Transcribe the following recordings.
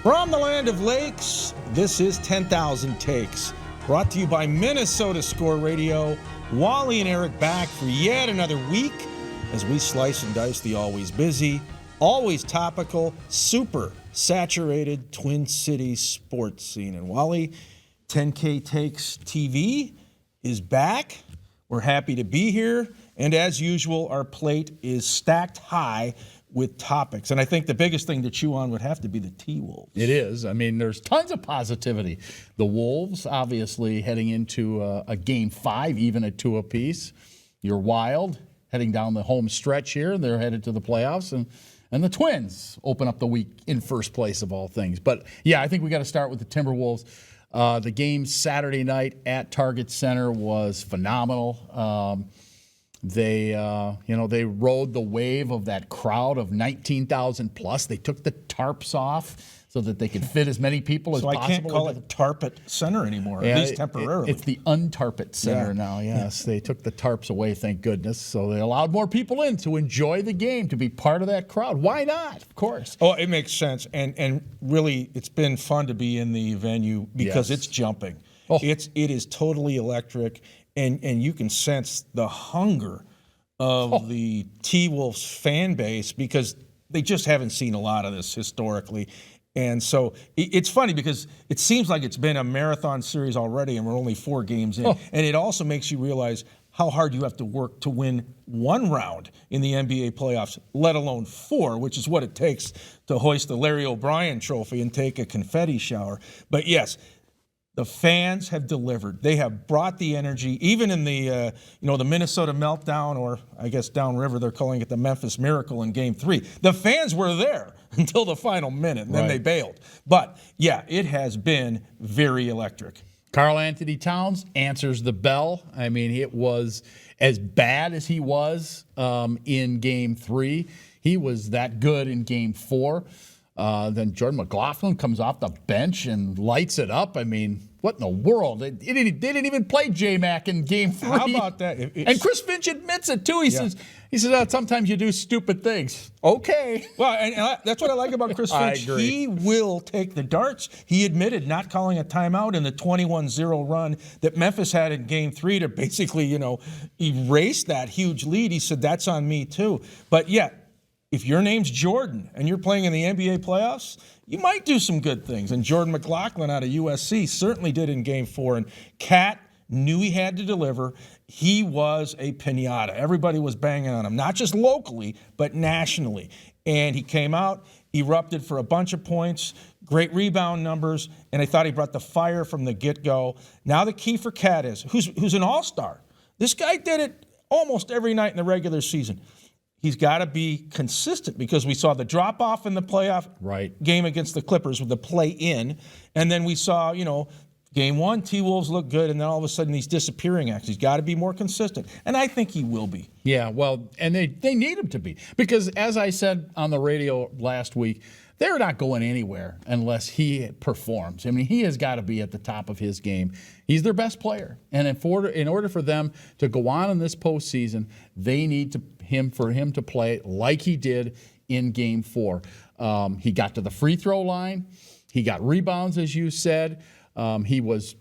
From the land of lakes, this is 10,000 Takes, brought to you by Minnesota Score Radio. Wally and Eric back for yet another week as we slice and dice the always busy, always topical, super saturated Twin Cities sports scene. And Wally, 10K Takes TV is back. We're happy to be here. And as usual, our plate is stacked high with topics. And I think the biggest thing to chew on would have to be the T-Wolves. It is. I mean, there's tons of positivity. The Wolves, obviously, heading into a Game 5, even at 2 apiece. You're Wild, heading down the home stretch here. They're headed to the playoffs. And the Twins open up the week in first place of all things. But, yeah, I think we got to start with the Timberwolves. The game Saturday night at Target Center was phenomenal. They rode the wave of that crowd of 19,000 plus. They took the tarps off so that they could fit as many people as possible. So I can't call it Tarpet Center anymore, at least temporarily. It's the Untarpet Center now, yes. They took the tarps away, thank goodness. So they allowed more people in to enjoy the game, to be part of that crowd. Why not? Of course. Oh, it makes sense. And really, it's been fun to be in the venue because it's jumping. Oh. It is totally electric. And you can sense the hunger of the T-Wolves fan base because they just haven't seen a lot of this historically. And so it's funny because it seems like it's been a marathon series already and we're only 4 games in. Oh. And it also makes you realize how hard you have to work to win 1 round in the NBA playoffs, let alone 4, which is what it takes to hoist the Larry O'Brien trophy and take a confetti shower. But yes, the fans have delivered. They have brought the energy, even in the the Minnesota meltdown, or I guess downriver they're calling it the Memphis Miracle in Game 3. The fans were there until the final minute, and then they bailed. But yeah, it has been very electric. Karl Anthony Towns answers the bell. I mean, it was as bad as he was in Game 3. He was that good in Game 4. Then Jordan McLaughlin comes off the bench and lights it up. I mean, what in the world? They didn't even play J-Mac in Game 3. How about that? And Chris Finch admits it, too. He says, sometimes you do stupid things. Okay. Well, and that's what I like about Chris Finch. I agree. He will take the darts. He admitted not calling a timeout in the 21-0 run that Memphis had in Game 3 to basically, erase that huge lead. He said, that's on me, too. But, yeah, if your name's Jordan and you're playing in the NBA playoffs, you might do some good things. And Jordan McLaughlin out of USC certainly did in Game 4. And Cat knew he had to deliver. He was a piñata. Everybody was banging on him, not just locally, but nationally. And he came out, erupted for a bunch of points, great rebound numbers, and I thought he brought the fire from the get-go. Now the key for Cat is, who's an all-star. This guy did it almost every night in the regular season. He's got to be consistent because we saw the drop-off in the playoff game against the Clippers with the play-in, and then we saw, Game 1, T-Wolves look good, and then all of a sudden these disappearing acts. He's got to be more consistent, and I think he will be. Yeah, well, and they need him to be because, as I said on the radio last week, they're not going anywhere unless he performs. I mean, he has got to be at the top of his game. He's their best player, and in order for them to go on in this postseason, they need for him to play like he did in Game 4. He got to the free throw line. He got rebounds, as you said. He was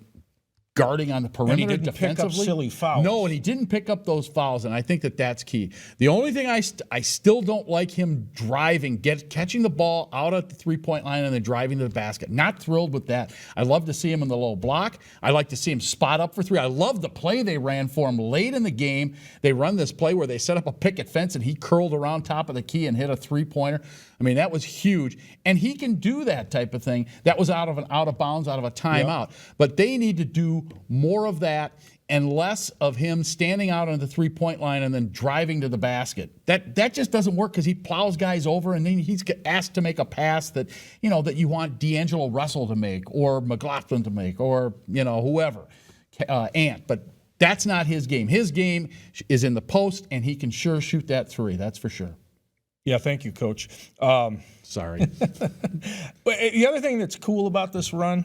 guarding on the perimeter defensively. Pick up silly fouls. No, and he didn't pick up those fouls, and I think that's key. The only thing I still don't like him driving, catching the ball out at the three-point line and then driving to the basket. Not thrilled with that. I love to see him in the low block. I like to see him spot up for 3. I love the play they ran for him late in the game. They run this play where they set up a picket fence and he curled around top of the key and hit a three-pointer. I mean, that was huge. And he can do that type of thing. That was out of bounds, out of a timeout. Yep. But they need to do more of that and less of him standing out on the three-point line and then driving to the basket. That just doesn't work because he plows guys over and then he's asked to make a pass that you want D'Angelo Russell to make or McLaughlin to make or whoever, Ant. But that's not his game. His game is in the post, and he can sure shoot that 3. That's for sure. Yeah, thank you, Coach. Sorry. But the other thing that's cool about this run,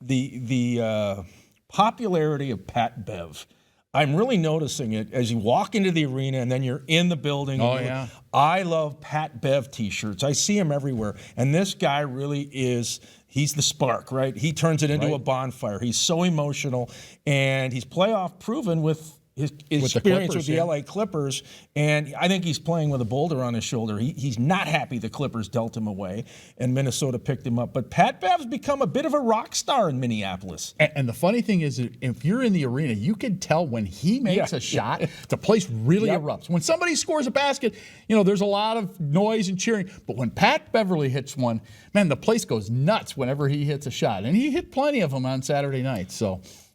the popularity of Pat Bev. I'm really noticing it as you walk into the arena and then you're in the building. Oh, yeah. I love Pat Bev t-shirts. I see them everywhere. And this guy really is, he's the spark, right? He turns it into a bonfire. He's so emotional, and he's playoff proven with his experience with the LA Clippers, and I think he's playing with a boulder on his shoulder. He's not happy the Clippers dealt him away, and Minnesota picked him up. But Pat Bev's become a bit of a rock star in Minneapolis. And the funny thing is, if you're in the arena, you can tell when he makes a shot, the place really erupts. When somebody scores a basket, there's a lot of noise and cheering. But when Pat Beverly hits one, man, the place goes nuts whenever he hits a shot. And he hit plenty of them on Saturday night.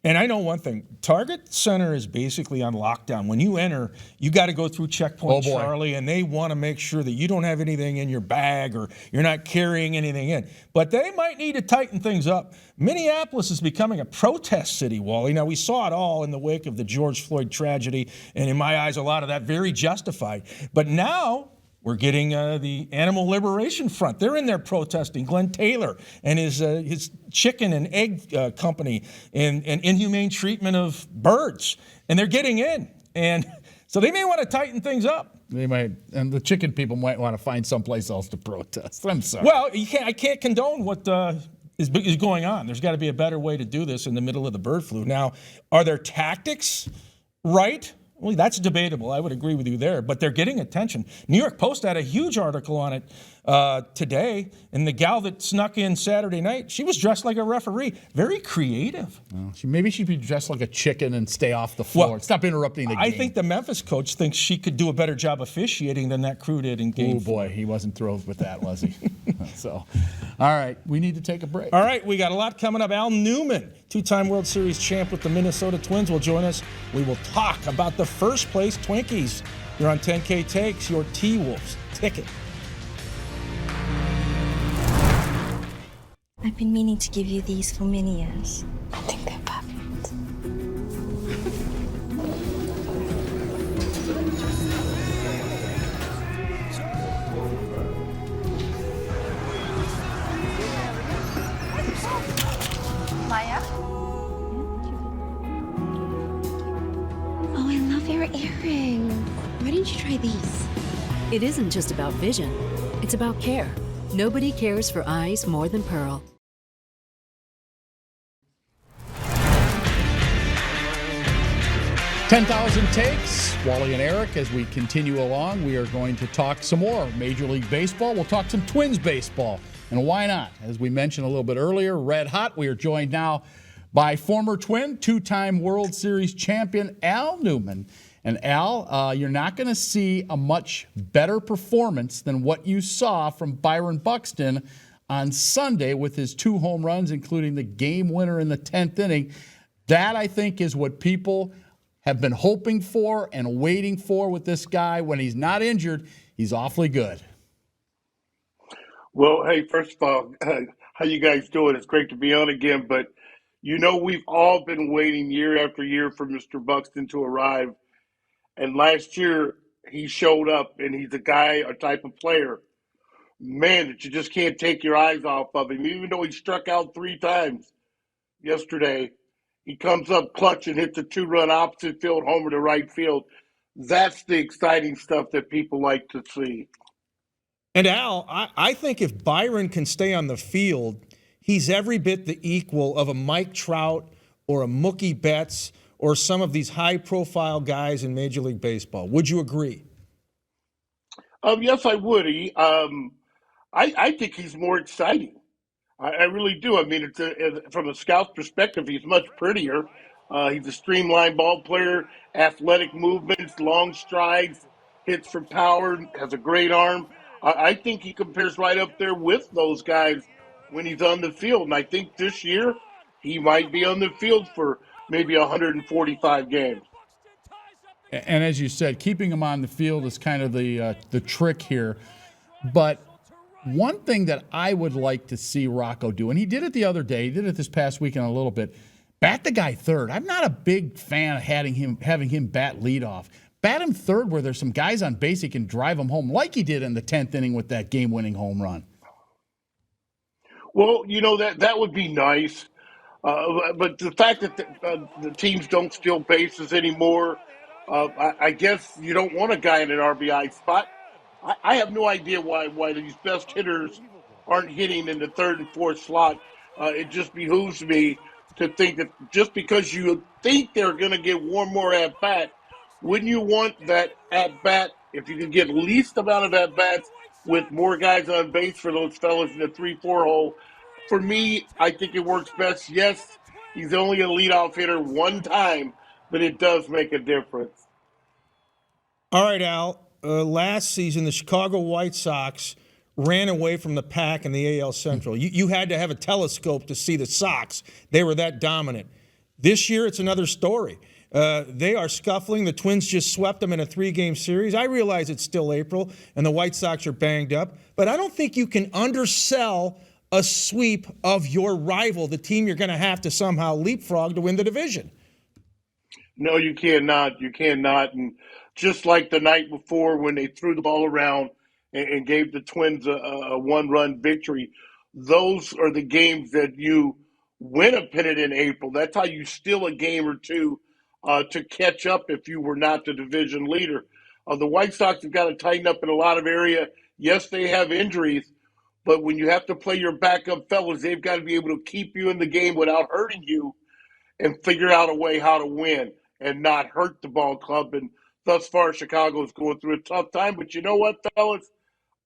And I know one thing, Target Center is basically on lockdown. When you enter, you got to go through Checkpoint Charlie, and they want to make sure that you don't have anything in your bag or you're not carrying anything in. But they might need to tighten things up. Minneapolis is becoming a protest city, Wally. Now, we saw it all in the wake of the George Floyd tragedy, and in my eyes, a lot of that very justified. But now we're getting the Animal Liberation Front. They're in there protesting. Glenn Taylor and his chicken and egg company and inhumane treatment of birds. And they're getting in. And so they may want to tighten things up. They might, and the chicken people might want to find someplace else to protest. I'm sorry. Well, I can't condone what is going on. There's got to be a better way to do this in the middle of the bird flu. Now, are their tactics right? Well, that's debatable. I would agree with you there. But they're getting attention. New York Post had a huge article on it today. And the gal that snuck in Saturday night, she was dressed like a referee. Very creative. Well, maybe she'd be dressed like a chicken and stay off the floor. Well, stop interrupting the game. I think the Memphis coach thinks she could do a better job officiating than that crew did in game 4. Oh, boy. He wasn't thrilled with that, was he? All right. We need to take a break. All right. We got a lot coming up. Al Newman, two-time World Series champ with the Minnesota Twins, will join us. We will talk about the first place Twinkies. You're on 10K Takes, your T-Wolves ticket. I've been meaning to give you these for many years. I think they're perfect. Maya? Oh, I love your earring. Why didn't you try these? It isn't just about vision. It's about care. Nobody cares for eyes more than Pearl. 10,000 takes. Wally and Eric, as we continue along, we are going to talk some more Major League Baseball. We'll talk some Twins baseball. And why not? As we mentioned a little bit earlier, red hot. We are joined now by former Twin, two-time World Series champion, Al Newman. And Al, you're not going to see a much better performance than what you saw from Byron Buxton on Sunday with his 2 home runs, including the game winner in the 10th inning. That, I think, is what people have been hoping for and waiting for with this guy. When he's not injured, he's awfully good. Well, hey, first of all, how you guys doing? It's great to be on again. But, we've all been waiting year after year for Mr. Buxton to arrive. And last year, he showed up, and he's a type of player, man, that you just can't take your eyes off of him. Even though he struck out 3 times yesterday, he comes up clutch and hits a 2-run opposite field homer to right field. That's the exciting stuff that people like to see. And Al, I think if Byron can stay on the field, he's every bit the equal of a Mike Trout or a Mookie Betts or some of these high-profile guys in Major League Baseball. Would you agree? Yes, I would. I think he's more exciting. I really do. I mean, from a scout's perspective, he's much prettier. He's a streamlined ball player, athletic movements, long strides, hits for power, has a great arm. I think he compares right up there with those guys when he's on the field. And I think this year he might be on the field for maybe 145 games. And as you said, keeping him on the field is kind of the trick here. But one thing that I would like to see Rocco do, and he did it the other day, he did it this past weekend a little bit, bat the guy third. I'm not a big fan of having him bat leadoff. Bat him third where there's some guys on base he can drive him home like he did in the 10th inning with that game-winning home run. Well, that would be nice. But the fact that the teams don't steal bases anymore, I guess you don't want a guy in an RBI spot. I have no idea why these best hitters aren't hitting in the third and fourth slot. It just behooves me to think that just because you think they're going to get one more at bat, wouldn't you want that at bat if you could get least amount of at bats with more guys on base for those fellas in the 3-4 hole? For me, I think it works best. Yes, he's only a leadoff hitter one time, but it does make a difference. All right, Al. Last season, the Chicago White Sox ran away from the pack in the AL Central. You had to have a telescope to see the Sox. They were that dominant. This year, it's another story. They are scuffling. The Twins just swept them in a 3-game series. I realize it's still April, and the White Sox are banged up, but I don't think you can undersell a sweep of your rival, the team you're going to have to somehow leapfrog to win the division. No, you cannot. You cannot. And just like the night before when they threw the ball around and gave the Twins a one-run victory, those are the games that you win a pennant in April. That's how you steal a game or two to catch up if you were not the division leader. The White Sox have got to tighten up in a lot of area. Yes, they have injuries, but when you have to play your backup fellas, they've got to be able to keep you in the game without hurting you and figure out a way how to win and not hurt the ball club. And thus far, Chicago's going through a tough time. But you know what, fellas?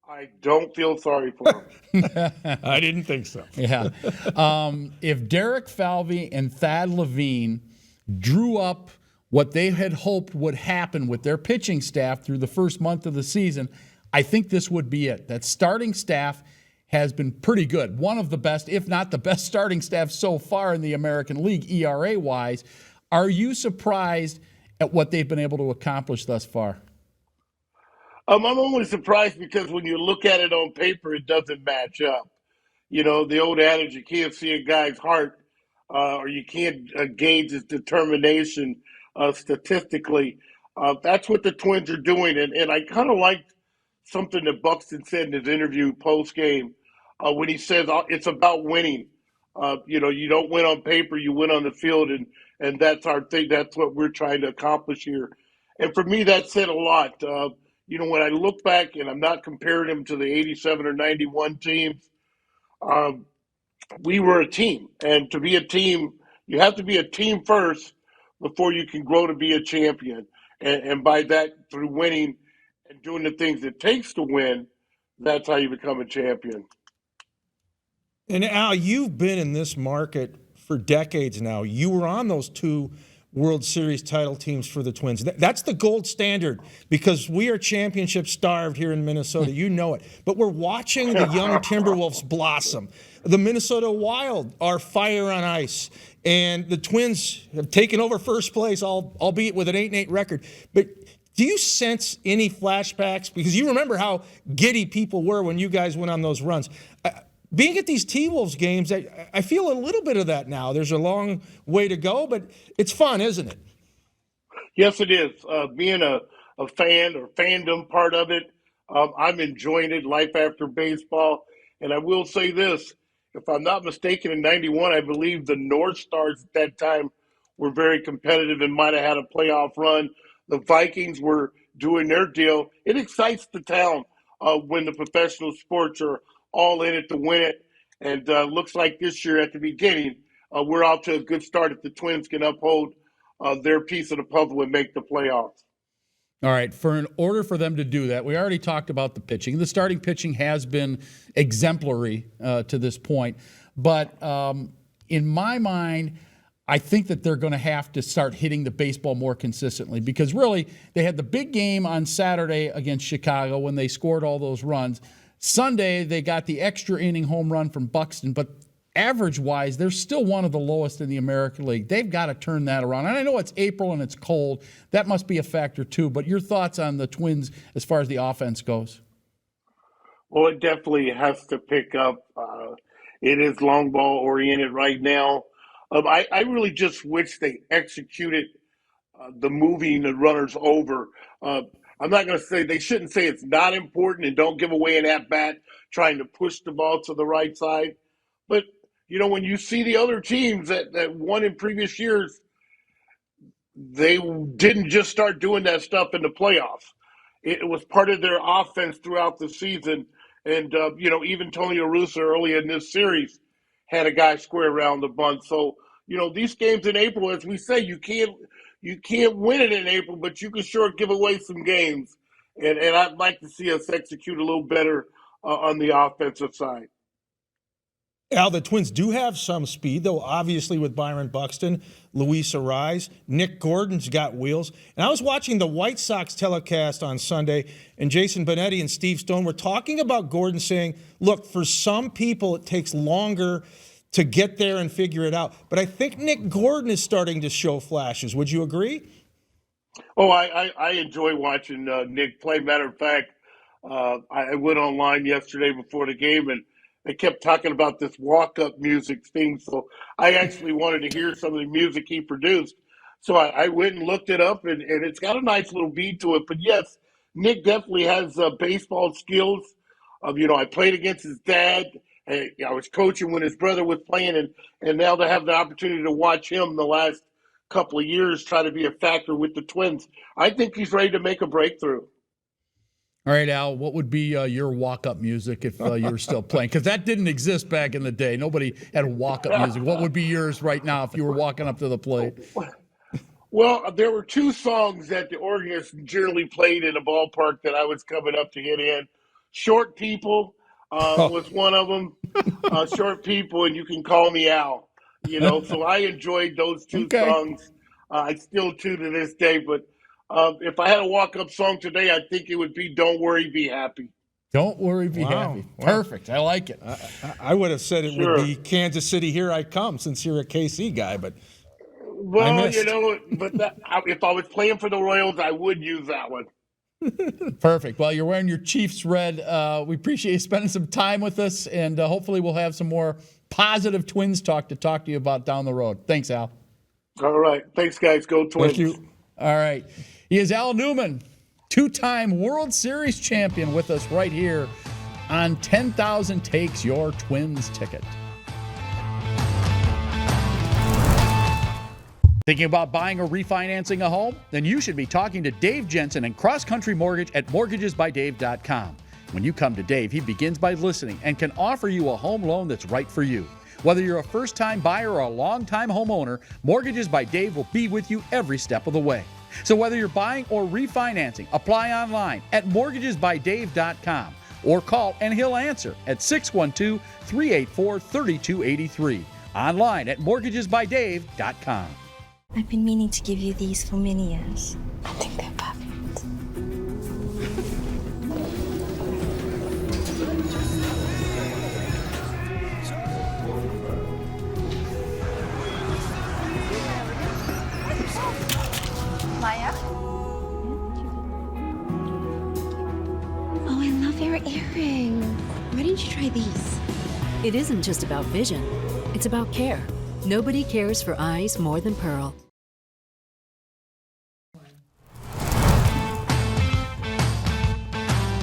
I don't feel sorry for them. I didn't think so. Yeah. If Derek Falvey and Thad Levine drew up what they had hoped would happen with their pitching staff through the first month of the season, I think this would be it. That starting staff has been pretty good. One of the best, if not the best starting staff so far in the American League, ERA-wise. Are you surprised at what they've been able to accomplish thus far? I'm only surprised because when you look at it on paper, it doesn't match up. You know, the old adage, you can't see a guy's heart or you can't gauge his determination statistically. That's what the Twins are doing. And I kind of liked something that Buxton said in his interview post-game when he says it's about winning. You know, you don't win on paper, you win on the field, and that's our thing. That's what we're trying to accomplish here. And for me, that said a lot. You know, when I look back, and I'm not comparing them to the 87 or 91 teams, we were a team. And to be a team, you have to be a team first before you can grow to be a champion. And by that, through winning and doing the things it takes to win, that's how you become a champion. And Al, you've been in this market for decades now. You were on those 2 World Series title teams for the Twins. That's the gold standard because we are championship starved here in Minnesota. You know it. But we're watching the young Timberwolves blossom. The Minnesota Wild are fire on ice. And the Twins have taken over first place, albeit with an 8-8 record. But do you sense any flashbacks? Because you remember how giddy people were when you guys went on those runs. Being at these T-Wolves games, I feel a little bit of that now. There's a long way to go, but it's fun, isn't it? Yes, it is. Being a fan or fandom part of it, I'm enjoying it, life after baseball. And I will say this, if I'm not mistaken, in 91, I believe the North Stars at that time were very competitive and might have had a playoff run. The Vikings were doing their deal. It excites the town when the professional sports are all in it to win it. And looks like this year at the beginning, we're off to a good start if the Twins can uphold their piece of the puzzle and make the playoffs. All right, in order for them to do that, we already talked about the pitching. The starting pitching has been exemplary to this point. But in my mind, I think that they're going to have to start hitting the baseball more consistently because really they had the big game on Saturday against Chicago when they scored all those runs. Sunday, they got the extra inning home run from Buxton, but average-wise, they're still one of the lowest in the American League. They've got to turn that around. And I know it's April and it's cold. That must be a factor too. But your thoughts on the Twins as far as the offense goes? Well, it definitely has to pick up. It is long ball oriented right now. I really just wish they executed the moving the runners over. I'm not going to say they shouldn't say it's not important and don't give away an at bat trying to push the ball to the right side. But when you see the other teams that won in previous years, they didn't just start doing that stuff in the playoffs. It was part of their offense throughout the season. And, even Tony La Russa early in this series had a guy square around the bunt. So, these games in April, as we say, you can't win it in April, but you can sure give away some games. And I'd like to see us execute a little better on the offensive side. Al, the Twins do have some speed, though, obviously, with Byron Buxton, Luis Ariz. Nick Gordon's got wheels. And I was watching the White Sox telecast on Sunday, and Jason Benetti and Steve Stone were talking about Gordon, saying, look, for some people it takes longer to get there and figure it out. But I think Nick Gordon is starting to show flashes. Would you agree? Oh, I enjoy watching Nick play. Matter of fact, I went online yesterday before the game, and they kept talking about this walk-up music thing. So I actually wanted to hear some of the music he produced. So I went and looked it up, and it's got a nice little beat to it. But yes, Nick definitely has baseball skills. I played against his dad. I was coaching when his brother was playing, and now to have the opportunity to watch him the last couple of years try to be a factor with the Twins, I think he's ready to make a breakthrough. All right, Al, what would be your walk-up music if you were still playing? Because that didn't exist back in the day. Nobody had walk-up music. What would be yours right now if you were walking up to the plate? Well, there were two songs that the organist generally played in the ballpark that I was coming up to hit in. Short People was one of them. Short People, and You Can Call Me Al. So I enjoyed those two songs. I still do to this day, but if I had a walk-up song today, I think it would be Don't Worry, Be Happy. Don't worry, be happy. Wow. Perfect. I like it. I would have said it would be Kansas City, Here I Come, since you're a KC guy, but well, if I was playing for the Royals, I would use that one. Perfect. Well, you're wearing your Chiefs red. We appreciate you spending some time with us, and hopefully we'll have some more positive Twins talk to you about down the road. Thanks, Al. All right. Thanks, guys. Go Twins. thank you. All right. He is Al Newman, two-time World Series champion, with us right here on 10,000 Takes Your Twins Ticket. Thinking about buying or refinancing a home? Then you should be talking to Dave Jensen and Cross Country Mortgage at mortgagesbydave.com. When you come to Dave, he begins by listening and can offer you a home loan that's right for you. Whether you're a first-time buyer or a long-time homeowner, Mortgages by Dave will be with you every step of the way. So whether you're buying or refinancing, apply online at mortgagesbydave.com or call and he'll answer at 612-384-3283. Online at mortgagesbydave.com. I've been meaning to give you these for many years. I think they're perfect. Maya? Oh, I love your earring. Why didn't you try these? It isn't just about vision, it's about care. Nobody cares for eyes more than Pearl.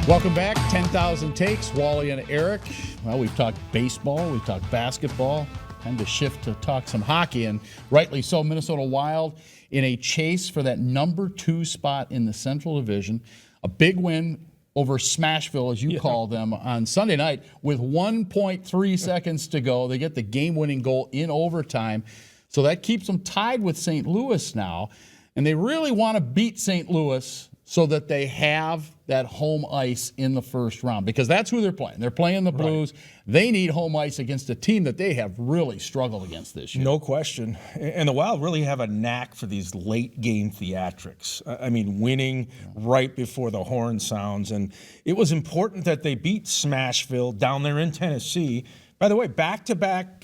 Welcome back, 10,000 Takes, Wally and Eric. Well, we've talked baseball, we've talked basketball. Time to shift to talk some hockey, and rightly so. Minnesota Wild in a chase for that number 2 spot in the Central Division. A big win over Smashville, as you call them, on Sunday night with 1.3 seconds to go. They get the game-winning goal in overtime. So that keeps them tied with St. Louis now. And they really want to beat St. Louis so that they have that home ice in the first round, because that's who they're playing. They're playing the Blues. Right. They need home ice against a team that they have really struggled against this year. No question. And the Wild really have a knack for these late game theatrics. I mean, winning right before the horn sounds. And it was important that they beat Smashville down there in Tennessee. By the way, back-to-back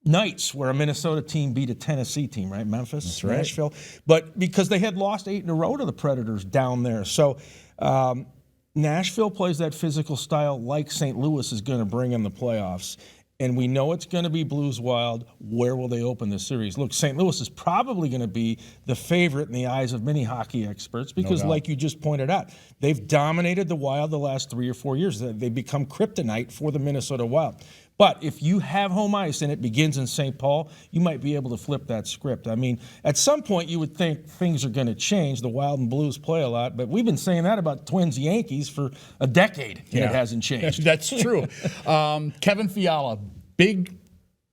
nights where a Minnesota team beat a Tennessee team, right? Memphis, That's Nashville. Right. But because they had lost 8 in a row to the Predators down there. So Nashville plays that physical style like St. Louis is going to bring in the playoffs. And we know it's going to be Blues Wild. Where will they open the series? Look, St. Louis is probably going to be the favorite in the eyes of many hockey experts because, like you just pointed out, they've dominated the Wild the last 3 or 4 years. They've become kryptonite for the Minnesota Wild. But if you have home ice and it begins in St. Paul, you might be able to flip that script. I mean, at some point you would think things are going to change. The Wild and Blues play a lot, but we've been saying that about Twins Yankees for a decade, and it hasn't changed. That's true. Kevin Fiala, big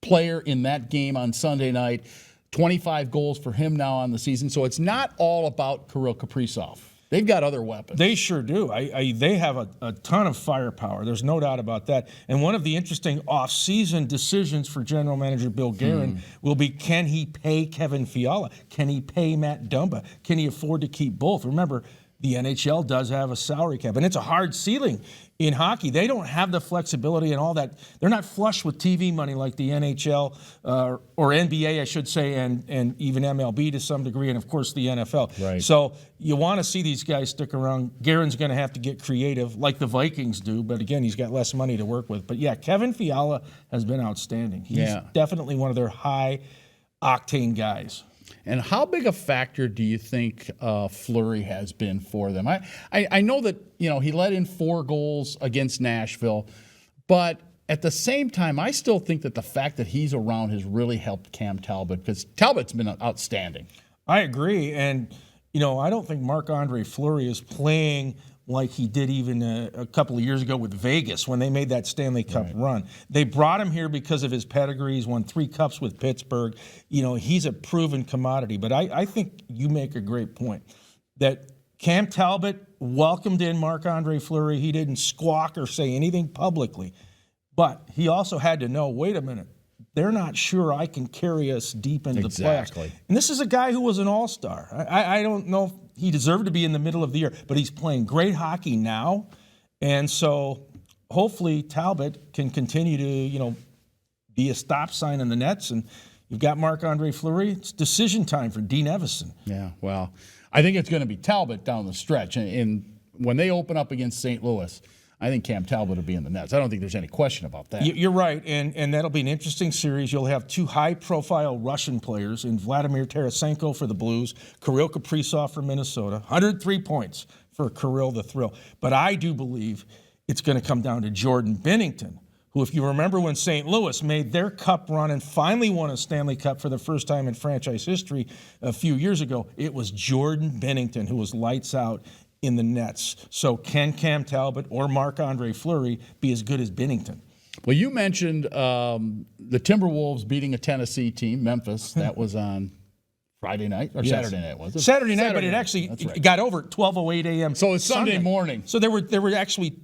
player in that game on Sunday night. 25 goals for him now on the season. So it's not all about Kirill Kaprizov. They've got other weapons. They sure do. They have a ton of firepower. There's no doubt about that. And one of the interesting off-season decisions for general manager Bill Guerin will be, can he pay Kevin Fiala? Can he pay Matt Dumba? Can he afford to keep both? Remember, the NHL does have a salary cap, and it's a hard ceiling in hockey. They don't have the flexibility and all that. They're not flush with TV money like the NHL or NBA, I should say, and even MLB to some degree, and of course the NFL. Right. So you want to see these guys stick around. Guerin's going to have to get creative like the Vikings do, but again, he's got less money to work with. But yeah, Kevin Fiala has been outstanding. He's definitely one of their high-octane guys. And how big a factor do you think Fleury has been for them? I know that, he let in 4 goals against Nashville, but at the same time, I still think that the fact that he's around has really helped Cam Talbot, because Talbot's been outstanding. I agree. And, I don't think Marc-Andre Fleury is playing like he did even a couple of years ago with Vegas when they made that Stanley Cup run. They brought him here because of his pedigree. He's won 3 cups with Pittsburgh. He's a proven commodity. But I think you make a great point that Cam Talbot welcomed in Marc-Andre Fleury. He didn't squawk or say anything publicly. But he also had to know, wait a minute, they're not sure I can carry us deep into the playoffs. And this is a guy who was an all-star. I don't know if he deserved to be in the middle of the year, but he's playing great hockey now. And so hopefully Talbot can continue to, be a stop sign in the nets. And you've got Marc-Andre Fleury. It's decision time for Dean Evison. Yeah, well, I think it's going to be Talbot down the stretch. And when they open up against St. Louis, I think Cam Talbot will be in the nets. I don't think there's any question about that. You're right, and that'll be an interesting series. You'll have 2 high-profile Russian players in Vladimir Tarasenko for the Blues, Kirill Kaprizov for Minnesota. 103 points for Kirill the Thrill. But I do believe it's going to come down to Jordan Binnington, who, if you remember when St. Louis made their cup run and finally won a Stanley Cup for the first time in franchise history a few years ago, it was Jordan Binnington who was lights out in the nets. So can Cam Talbot or Marc-Andre Fleury be as good as Binnington? Well, you mentioned the Timberwolves beating a Tennessee team, Memphis. That was on Friday night or Saturday night, was it? Saturday night, but it actually got over at 12:08 a.m. So it's Sunday morning. So there were actually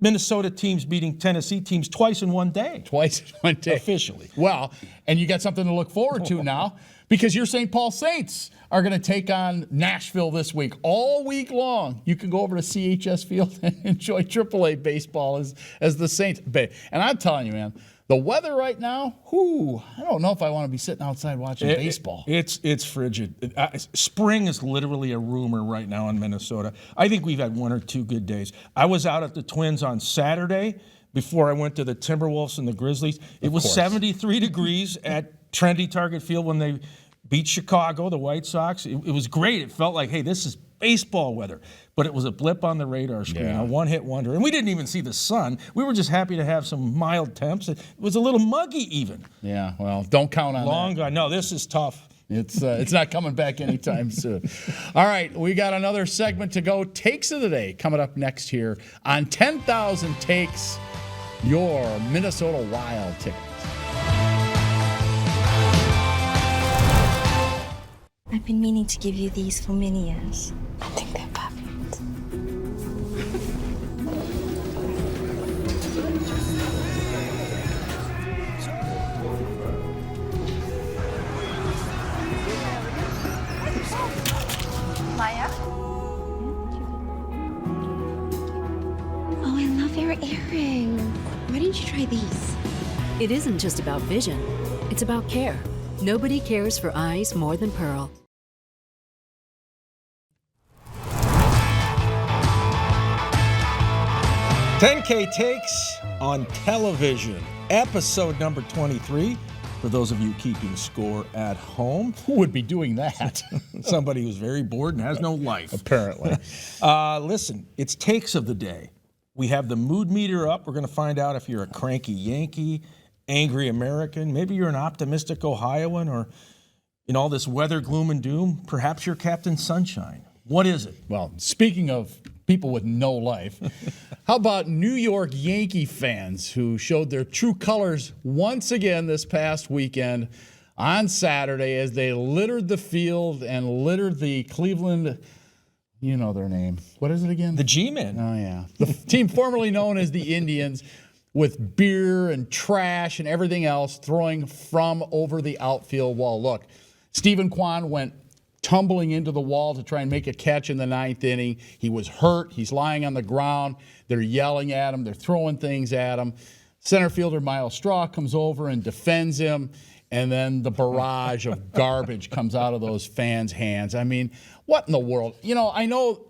Minnesota teams beating Tennessee teams twice in one day. Twice in one day. Officially. Well, and you got something to look forward to now, because your St. Paul Saints are going to take on Nashville this week. All week long, you can go over to CHS Field and enjoy AAA baseball as the Saints. And I'm telling you, man, the weather right now, I don't know if I want to be sitting outside watching baseball. It's frigid. Spring is literally a rumor right now in Minnesota. I think we've had 1 or 2 good days. I was out at the Twins on Saturday before I went to the Timberwolves and the Grizzlies. It was 73 degrees at trendy Target Field when they beat Chicago, the White Sox. It was great. It felt like, hey, this is baseball weather. But it was a blip on the radar screen, a one-hit wonder. And we didn't even see the sun. We were just happy to have some mild temps. It was a little muggy even. Yeah, well, don't count on Long that. gone. No, this is tough. It's not coming back anytime soon. All right, we got another segment to go. Takes of the day coming up next here on 10,000 Takes, your Minnesota Wild tickets. I've been meaning to give you these for many years. I think they're perfect. Maya? Oh, I love your earring. Why didn't you try these? It isn't just about vision, it's about care. Nobody cares for eyes more than Pearl. $10K Takes on television, episode number 23. For those of you keeping score at home. Who would be doing that? Somebody who's very bored and has no life. Apparently. Listen, it's Takes of the Day. We have the mood meter up. We're going to find out if you're a cranky Yankee, angry American. Maybe you're an optimistic Ohioan, or in all this weather, gloom and doom, perhaps you're Captain Sunshine. What is it? Well, speaking of people with no life, how about New York Yankee fans who showed their true colors once again this past weekend on Saturday as they littered the field and littered the Cleveland, you know their name. What is it again? The G-Men. Oh, yeah. The team formerly known as the Indians, with beer and trash and everything else throwing from over the outfield wall. Look, Stephen Kwan went tumbling into the wall to try and make a catch in the ninth inning. He was hurt. He's lying on the ground. They're yelling at him. They're throwing things at him. Center fielder Miles Straw comes over and defends him. And then the barrage of garbage comes out of those fans' hands. I mean, what in the world? You know, I know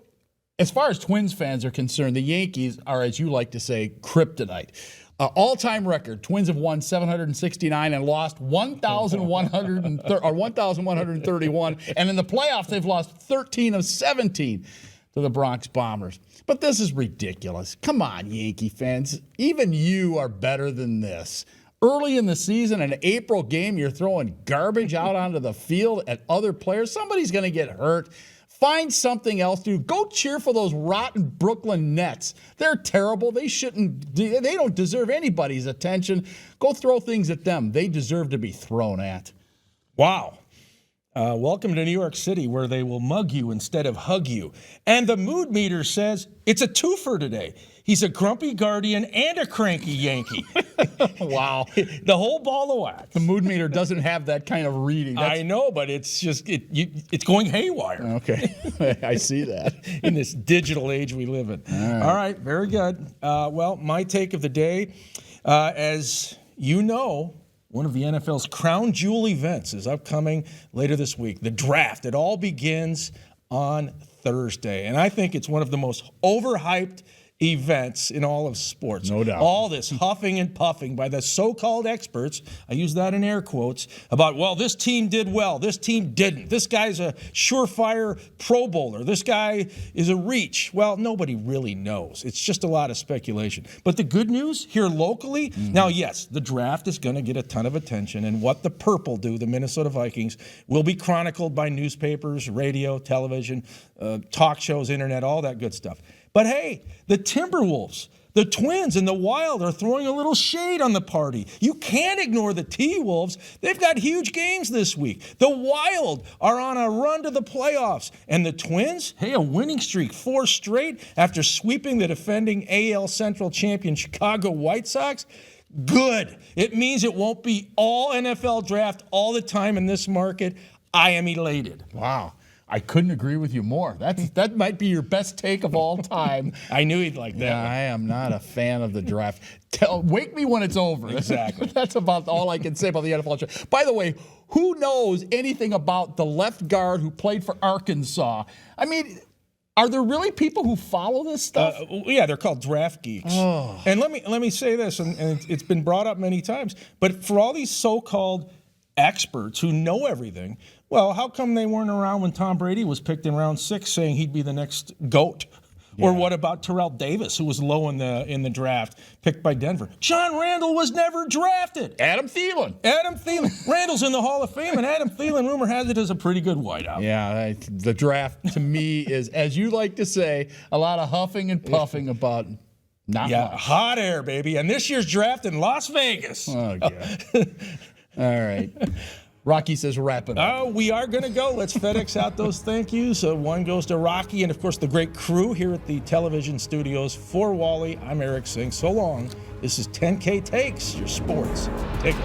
as far as Twins fans are concerned, the Yankees are, as you like to say, kryptonite. All-time record, Twins have won 769 and lost 1,131. And in the playoffs, they've lost 13 of 17 to the Bronx Bombers. But this is ridiculous. Come on, Yankee fans. Even you are better than this. Early in the season, an April game, you're throwing garbage out onto the field at other players. Somebody's going to get hurt. Find something else to do. Go cheer for those rotten Brooklyn Nets. They're terrible. They don't deserve anybody's attention. Go throw things at them. They deserve to be thrown at. Wow. Welcome to New York City, where they will mug you instead of hug you. And the mood meter says it's a twofer today. He's a grumpy Guardian and a cranky Yankee. Wow. The whole ball of wax. The mood meter doesn't have that kind of reading. I know, but it's just, it's going haywire. Okay. I see that. In this digital age we live in. All right, very good. Well, my take of the day, as you know, one of the NFL's crown jewel events is upcoming later this week, the draft. It all begins on Thursday, and I think it's one of the most overhyped events in all of sports. No doubt. All this huffing and puffing by the so-called experts, I use that in air quotes, about, well, this team did well, this team didn't. This guy's a surefire Pro Bowler. This guy is a reach. Well, nobody really knows. It's just a lot of speculation. But the good news here locally, now, yes, the draft is going to get a ton of attention, and what the Purple do, the Minnesota Vikings, will be chronicled by newspapers, radio, television, talk shows, internet, all that good stuff. But hey, the Timberwolves, the Twins, and the Wild are throwing a little shade on the party. You can't ignore the T-Wolves. They've got huge games this week. The Wild are on a run to the playoffs. And the Twins, hey, a winning streak, 4 straight after sweeping the defending AL Central champion Chicago White Sox. Good. It means it won't be all NFL draft all the time in this market. I am elated. Wow. I couldn't agree with you more. That might be your best take of all time. I knew he'd like that. Yeah, I am not a fan of the draft. Wake me when it's over. Exactly. That's about all I can say about the NFL draft. By the way, who knows anything about the left guard who played for Arkansas? I mean, are there really people who follow this stuff? Yeah, they're called draft geeks. Oh. And let me say this, and it's been brought up many times, but for all these so-called experts who know everything, well, how come they weren't around when Tom Brady was picked in round 6 saying he'd be the next GOAT? Yeah. Or what about Terrell Davis, who was low in the draft, picked by Denver? John Randall was never drafted. Adam Thielen. Randall's in the Hall of Fame, and Adam Thielen, rumor has it, is a pretty good wideout. Yeah, the draft to me is, as you like to say, a lot of huffing and puffing about not much. Hot air, baby. And this year's draft in Las Vegas. Oh, God. All right. Rocky says wrap it up. Oh, we are going to go. Let's FedEx out those thank yous. One goes to Rocky and, of course, the great crew here at the television studios. For Wally, I'm Eric Singh. So long. This is 10K Takes, your sports. Take it.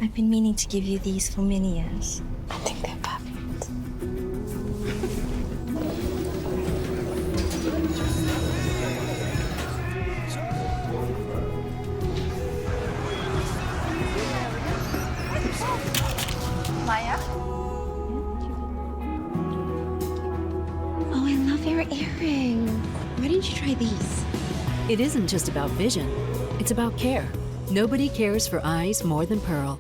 I've been meaning to give you these for many years. I think they're perfect. Maya? Oh, I love your earring. Why didn't you try these? It isn't just about vision, It's about care. Nobody cares for eyes more than Pearl.